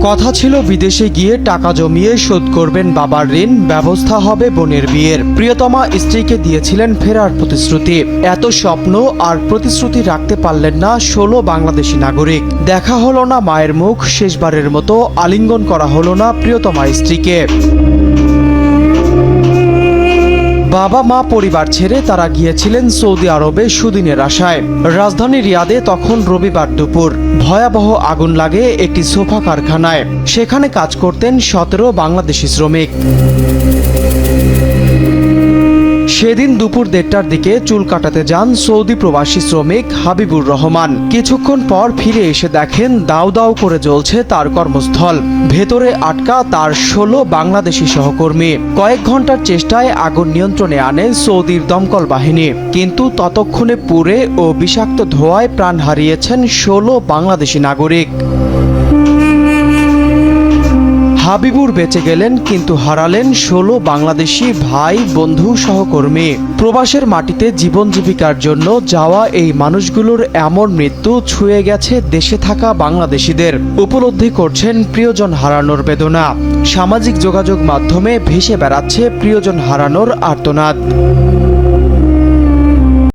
কথা ছিল বিদেশে গিয়ে টাকা জমিয়ে শোধ করবেন বাবার ঋণ, ব্যবস্থা হবে বোনের বিয়ের। প্রিয়তমা স্ত্রীকে দিয়েছিলেন ফেরার প্রতিশ্রুতি। এত স্বপ্ন আর প্রতিশ্রুতি রাখতে পারলেন না 16 বাংলাদেশি নাগরিক। দেখা হলো না মায়ের মুখ, শেষবারের মতো আলিঙ্গন করা হলো না প্রিয়তমা স্ত্রীকে। বাবা মা পরিবার ছেড়ে তারা গিয়েছিলেন সৌদি আরবে সুদিনের আশায়। রাজধানী রিয়াদে তখন রবিবার দুপুর। ভয়াবহ আগুন লাগে একটি সোফা কারখানায়। সেখানে কাজ করতেন 17 বাংলাদেশি শ্রমিক। সেদিন দুপুর 1:30টার দিকে চুল কাটাতে যান সৌদি প্রবাসী শ্রমিক হাবিবুর রহমান। কিছুক্ষণ পর ফিরে এসে দেখেন দাউ দাউ করে জ্বলছে তার কর্মস্থল। ভেতরে আটকা তার 16 বাংলাদেশি সহকর্মী। কয়েক ঘন্টার চেষ্টায় আগুন নিয়ন্ত্রণে আনে সৌদির দমকল বাহিনী, কিন্তু ততক্ষণে পুড়ে ও বিষাক্ত ধোঁয়ায় প্রাণ হারিয়েছেন 16 বাংলাদেশি নাগরিক। হাবিবুর বেঁচে গেলেন, কিন্তু হারালেন 16 বাংলাদেশি ভাই, বন্ধু, সহকর্মী। প্রবাসের মাটিতে জীবন জীবিকার জন্য যাওয়া এই মানুষগুলোর এমন মৃত্যু ছুঁয়ে গেছে দেশে থাকা বাংলাদেশিদের। উপলব্ধি করছেন প্রিয়জন হারানোর বেদনা। সামাজিক যোগাযোগ মাধ্যমে ভেসে বেড়াচ্ছে প্রিয়জন হারানোর আর্তনাদ।